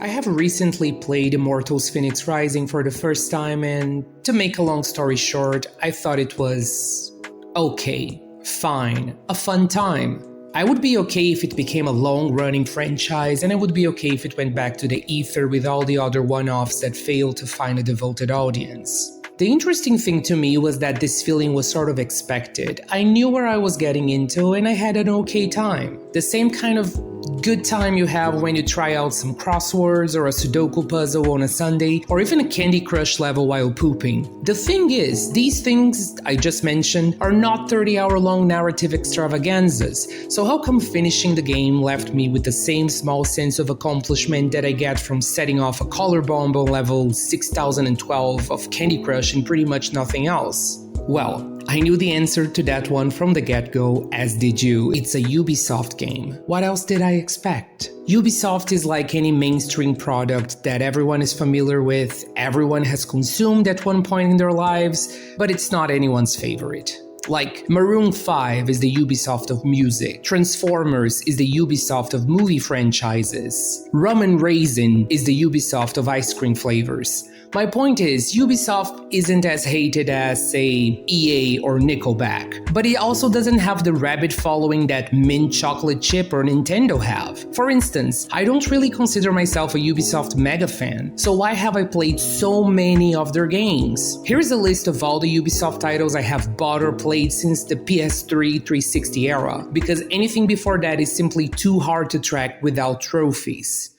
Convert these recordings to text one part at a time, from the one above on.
I have recently played Immortals Fenyx Rising for the first time, and to make a long story short, I thought it was okay, fine, a fun time. I would be okay if it became a long-running franchise, and I would be okay if it went back to the ether with all the other one-offs that failed to find a devoted audience. The interesting thing to me was that this feeling was sort of expected. I knew where I was getting into and I had an okay time. The same kind of good time you have when you try out some crosswords or a Sudoku puzzle on a Sunday, or even a Candy Crush level while pooping. The thing is, these things I just mentioned are not 30-hour-long narrative extravaganzas, so how come finishing the game left me with the same small sense of accomplishment that I get from setting off a color bomb on level 6012 of Candy Crush and pretty much nothing else? Well, I knew the answer to that one from the get-go, as did you. It's a Ubisoft game. What else did I expect? Ubisoft is like any mainstream product that everyone is familiar with, everyone has consumed at one point in their lives, but it's not anyone's favorite. Like, Maroon 5 is the Ubisoft of music, Transformers is the Ubisoft of movie franchises, Rum and Raisin is the Ubisoft of ice cream flavors. My point is, Ubisoft isn't as hated as, say, EA or Nickelback, but it also doesn't have the rabid following that Mint Chocolate Chip or Nintendo have. For instance, I don't really consider myself a Ubisoft mega fan, so why have I played so many of their games? Here's a list of all the Ubisoft titles I have bought or played since the PS3 360 era, because anything before that is simply too hard to track without trophies.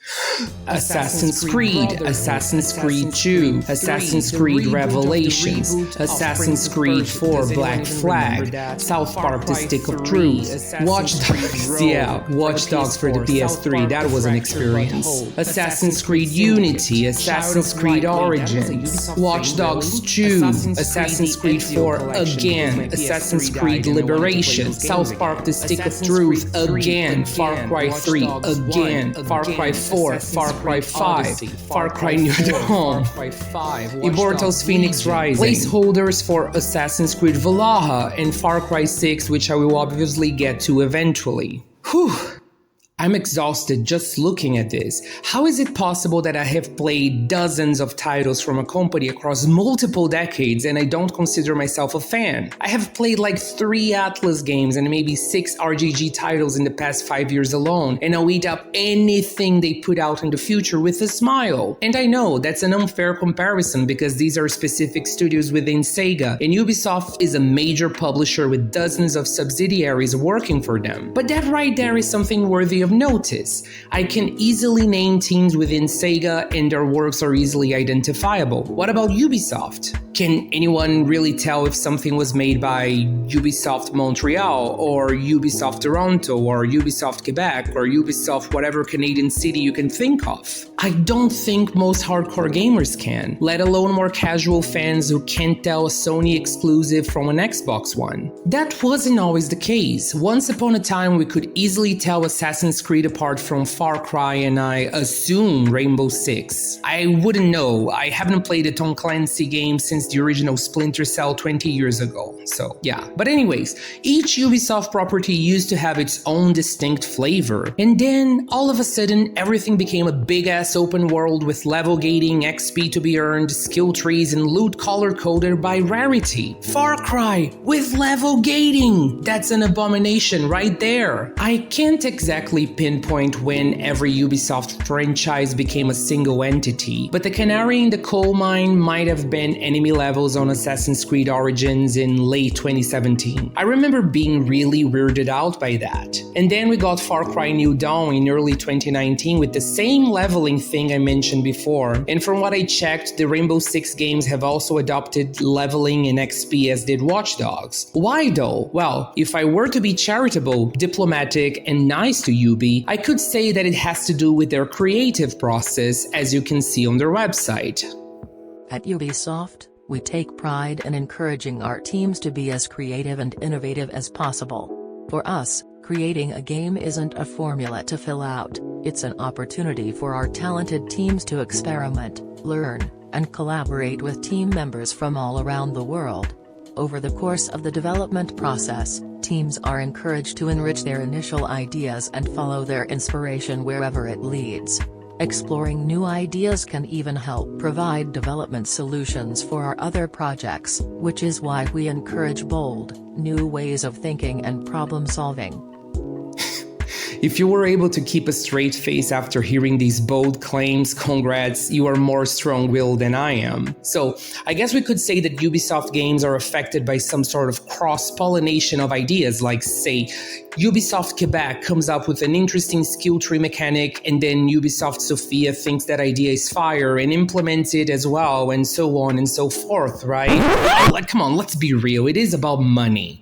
Assassin's Creed, Assassin's Creed 2, Assassin's Creed Revelations, Assassin's Creed 4 Black Flag, South Park The Stick of Truth, Watch Dogs, Watch Dogs for the PS3, that was an experience, Assassin's Creed Unity, Assassin's Creed Origins, Watch Dogs 2, Assassin's Creed 4 again, Assassin's Creed Liberation, South Park The Stick of Truth again, Far Cry 3 again, Far Cry 4, Far Cry 5, Far Cry New Dawn, Immortals Fenyx Rising, placeholders for Assassin's Creed Valhalla and Far Cry 6, which I will obviously get to eventually. Whew. I'm exhausted just looking at this. How is it possible that I have played dozens of titles from a company across multiple decades and I don't consider myself a fan? I have played like 3 Atlas games and maybe 6 RGG titles in the past 5 years alone, and I'll eat up anything they put out in the future with a smile. And I know that's an unfair comparison because these are specific studios within Sega, and Ubisoft is a major publisher with dozens of subsidiaries working for them. But that right there is something worthy of notice. I can easily name teams within Sega and their works are easily identifiable. What about Ubisoft? Can anyone really tell if something was made by Ubisoft Montreal or Ubisoft Toronto or Ubisoft Quebec or Ubisoft whatever Canadian city you can think of? I don't think most hardcore gamers can, let alone more casual fans who can't tell a Sony exclusive from an Xbox One. That wasn't always the case. Once upon a time we could easily tell Assassin's Creed apart from Far Cry and I assume Rainbow Six. I wouldn't know, I haven't played a Tom Clancy game since the original Splinter Cell 20 years ago, so yeah. But anyways, each Ubisoft property used to have its own distinct flavor, and then all of a sudden everything became a big-ass open world with level gating, XP to be earned, skill trees, and loot color-coded by rarity. Far Cry with level gating! That's an abomination right there. I can't exactly pinpoint when every Ubisoft franchise became a single entity, but the canary in the coal mine might have been enemy levels on Assassin's Creed Origins in late 2017. I remember being really weirded out by that. And then we got Far Cry New Dawn in early 2019 with the same leveling thing I mentioned before, and from what I checked, the Rainbow Six games have also adopted leveling and XP as did Watch Dogs. Why though? Well, if I were to be charitable, diplomatic, and nice to Ubi, I could say that it has to do with their creative process, as you can see on their website. At Ubisoft, we take pride in encouraging our teams to be as creative and innovative as possible. For us, creating a game isn't a formula to fill out, it's an opportunity for our talented teams to experiment, learn, and collaborate with team members from all around the world. Over the course of the development process, teams are encouraged to enrich their initial ideas and follow their inspiration wherever it leads. Exploring new ideas can even help provide development solutions for our other projects, which is why we encourage bold, new ways of thinking and problem solving. If you were able to keep a straight face after hearing these bold claims, congrats, you are more strong-willed than I am. So, I guess we could say that Ubisoft games are affected by some sort of cross-pollination of ideas, like, say, Ubisoft Quebec comes up with an interesting skill tree mechanic, and then Ubisoft Sofia thinks that idea is fire and implements it as well, and so on and so forth, right? Like, come on, let's be real, it is about money.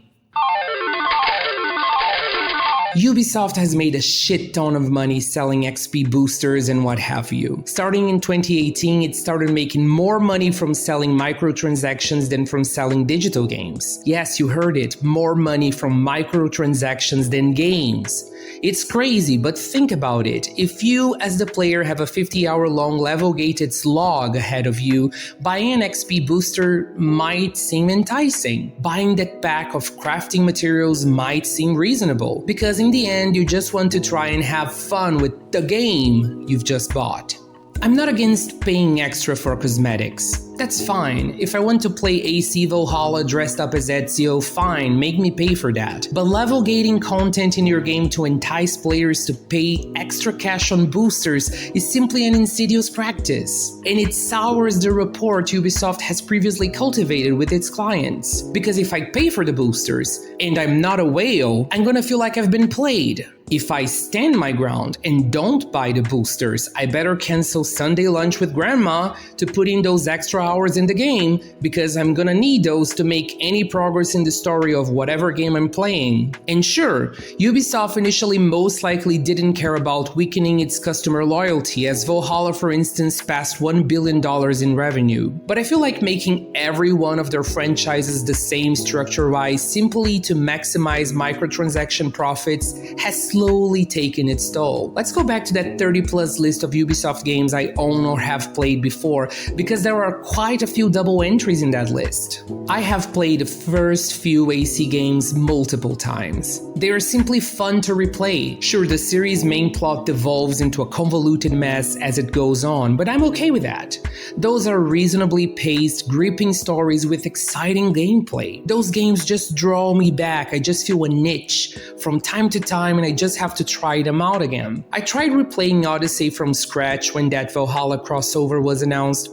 Ubisoft has made a shit ton of money selling XP boosters and what have you. Starting in 2018, it started making more money from selling microtransactions than from selling digital games. Yes, you heard it, more money from microtransactions than games. It's crazy, but think about it. If you, as the player, have a 50-hour-long level-gated slog ahead of you, buying an XP booster might seem enticing. Buying that pack of crafting materials might seem reasonable, because in the end, you just want to try and have fun with the game you've just bought. I'm not against paying extra for cosmetics. That's fine. If I want to play AC Valhalla dressed up as Ezio, fine, make me pay for that. But level gating content in your game to entice players to pay extra cash on boosters is simply an insidious practice. And it sours the rapport Ubisoft has previously cultivated with its clients. Because if I pay for the boosters, and I'm not a whale, I'm gonna feel like I've been played. If I stand my ground and don't buy the boosters, I better cancel Sunday lunch with grandma to put in those extra hours in the game, because I'm gonna need those to make any progress in the story of whatever game I'm playing. And sure, Ubisoft initially most likely didn't care about weakening its customer loyalty, as Valhalla for instance passed $1 billion in revenue. But I feel like making every one of their franchises the same structure-wise simply to maximize microtransaction profits has slowly taken its toll. Let's go back to that 30+ list of Ubisoft games I own or have played before, because there are quite a few double entries in that list. I have played the first few AC games multiple times. They are simply fun to replay. Sure, the series' main plot devolves into a convoluted mess as it goes on, but I'm okay with that. Those are reasonably paced, gripping stories with exciting gameplay. Those games just draw me back. I just feel a niche from time to time, and I just have to try them out again. I tried replaying Odyssey from scratch when that Valhalla crossover was announced.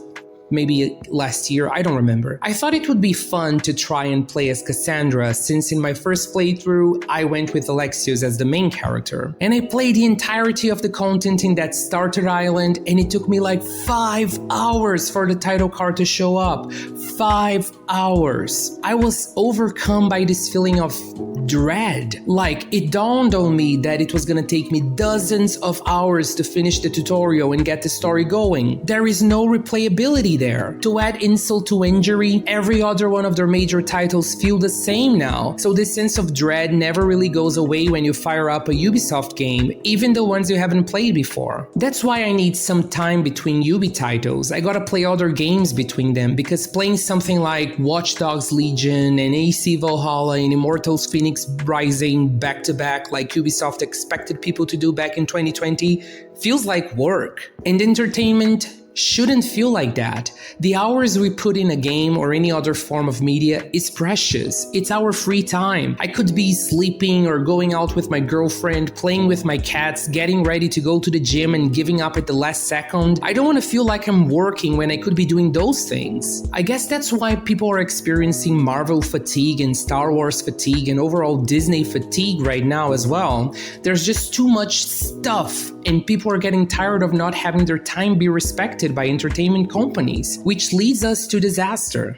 Maybe last year, I don't remember. I thought it would be fun to try and play as Cassandra, since in my first playthrough, I went with Alexios as the main character. And I played the entirety of the content in that starter island, and it took me like 5 hours for the title card to show up. 5 hours. I was overcome by this feeling of dread. Like, it dawned on me that it was gonna take me dozens of hours to finish the tutorial and get the story going. There is no replayability there. To add insult to injury, every other one of their major titles feel the same now, so this sense of dread never really goes away when you fire up a Ubisoft game, even the ones you haven't played before. That's why I need some time between Ubi titles. I gotta play other games between them, because playing something like Watch Dogs Legion and AC Valhalla and Immortals Phoenix Rising back-to-back like Ubisoft expected people to do back in 2020 feels like work. And entertainment shouldn't feel like that. The hours we put in a game or any other form of media is precious. It's our free time. I could be sleeping or going out with my girlfriend, playing with my cats, getting ready to go to the gym and giving up at the last second. I don't want to feel like I'm working when I could be doing those things. I guess that's why people are experiencing Marvel fatigue and Star Wars fatigue and overall Disney fatigue right now as well. There's just too much stuff, and people are getting tired of not having their time be respected by entertainment companies, which leads us to disaster.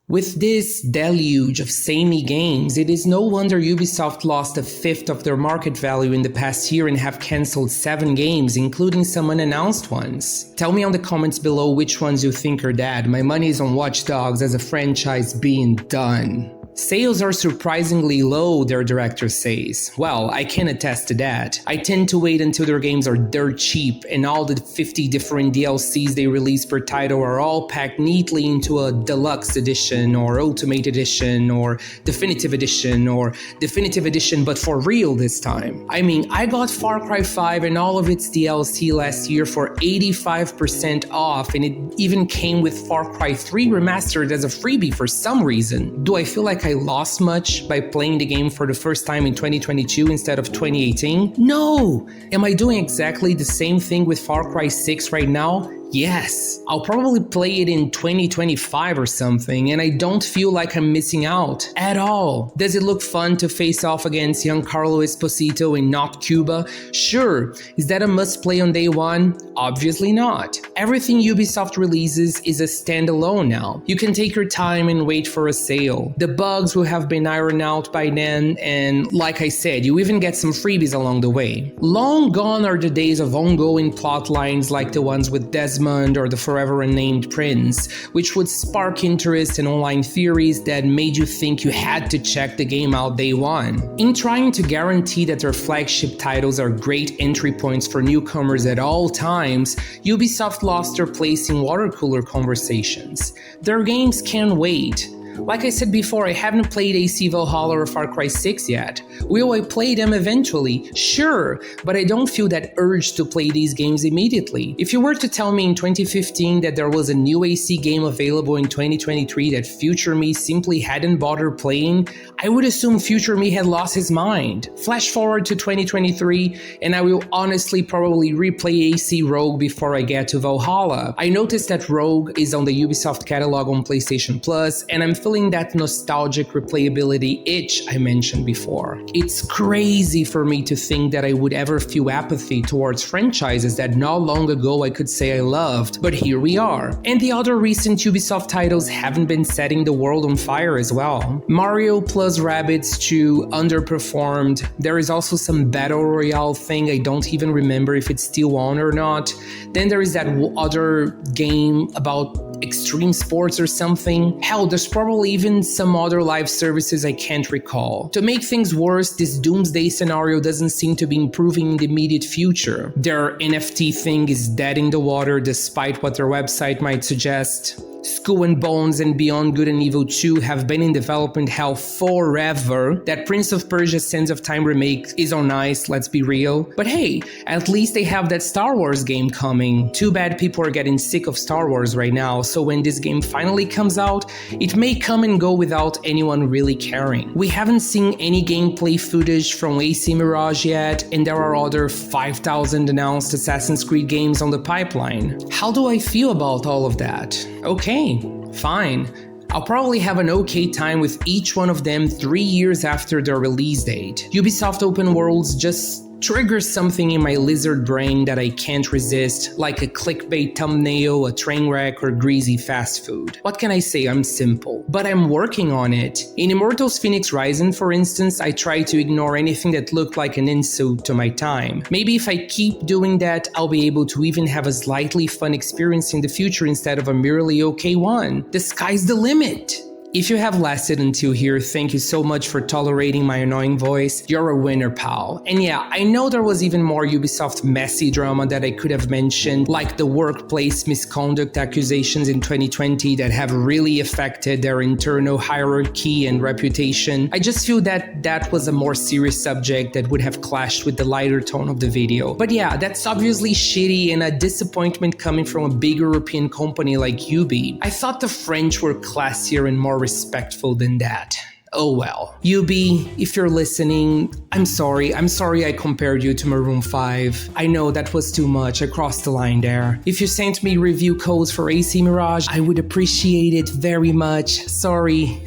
With this deluge of samey games, it is no wonder Ubisoft lost a fifth of their market value in the past year and have cancelled 7 games, including some unannounced ones. Tell me on the comments below which ones you think are dead. My money is on Watch Dogs as a franchise being done. Sales are surprisingly low, their director says. Well, I can attest to that. I tend to wait until their games are dirt cheap and all the 50 different DLCs they release per title are all packed neatly into a deluxe edition or ultimate edition or definitive edition or definitive edition but for real this time. I mean, I got Far Cry 5 and all of its DLC last year for 85% off, and it even came with Far Cry 3 remastered as a freebie for some reason. Do I feel like I lost much by playing the game for the first time in 2022 instead of 2018? No! Am I doing exactly the same thing with Far Cry 6 right now? Yes, I'll probably play it in 2025 or something, and I don't feel like I'm missing out at all. Does it look fun to face off against Giancarlo Esposito in Not Cuba? Sure. Is that a must-play on day one? Obviously not. Everything Ubisoft releases is a standalone now. You can take your time and wait for a sale. The bugs will have been ironed out by then, and like I said, you even get some freebies along the way. Long gone are the days of ongoing plot lines like the ones with Desmond or the forever unnamed prince, which would spark interest in online theories that made you think you had to check the game out day one. In trying to guarantee that their flagship titles are great entry points for newcomers at all times, Ubisoft lost their place in water cooler conversations. Their games can wait. Like I said before, I haven't played Esquivel or Far Cry 6 yet. Will I play them eventually? Sure, but I don't feel that urge to play these games immediately. If you were to tell me in 2015 that there was a new AC game available in 2023 that future me simply hadn't bothered playing, I would assume future me had lost his mind. Flash forward to 2023, and I will honestly probably replay AC Rogue before I get to Valhalla. I noticed that Rogue is on the Ubisoft catalog on PlayStation Plus, and I'm feeling that nostalgic replayability itch I mentioned before. It's crazy for me to think that I would ever feel apathy towards franchises that not long ago I could say I loved, but here we are. And the other recent Ubisoft titles haven't been setting the world on fire as well. Mario plus Rabbids 2 underperformed. There is also some Battle Royale thing, I don't even remember if it's still on or not. Then there is that other game about extreme sports or something. Hell, there's probably even some other live services I can't recall. To make things worse, this doomsday scenario doesn't seem to be improving in the immediate future. Their NFT thing is dead in the water despite what their website might suggest. Skull and Bones and Beyond Good and Evil 2 have been in development hell forever. That Prince of Persia Sands of Time remake is on ice, let's be real. But hey, at least they have that Star Wars game coming. Too bad people are getting sick of Star Wars right now, so when this game finally comes out, it may come and go without anyone really caring. We haven't seen any gameplay footage from AC Mirage yet, and there are other 5,000 announced Assassin's Creed games on the pipeline. How do I feel about all of that? Okay, fine. I'll probably have an okay time with each one of them 3 years after their release date. Ubisoft Open Worlds just triggers something in my lizard brain that I can't resist, like a clickbait thumbnail, a train wreck, or greasy fast food. What can I say? I'm simple. But I'm working on it. In Immortals Fenyx Rising, for instance, I tried to ignore anything that looked like an insult to my time. Maybe if I keep doing that, I'll be able to even have a slightly fun experience in the future instead of a merely okay one. The sky's the limit! If you have lasted until here, thank you so much for tolerating my annoying voice. You're a winner, pal. And yeah, I know there was even more Ubisoft messy drama that I could have mentioned, like the workplace misconduct accusations in 2020 that have really affected their internal hierarchy and reputation. I just feel that that was a more serious subject that would have clashed with the lighter tone of the video. But yeah, that's obviously shitty and a disappointment coming from a big European company like Ubi. I thought the French were classier and more respectful than that. Oh well. Ubi, if you're listening, I'm sorry I compared you to Maroon 5. I know that was too much, I crossed the line there. If you sent me review codes for AC Mirage, I would appreciate it very much. Sorry.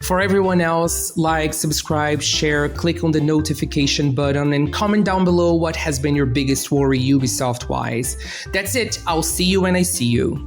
For everyone else, like, subscribe, share, click on the notification button, and comment down below what has been your biggest worry Ubisoft-wise. That's it, I'll see you when I see you.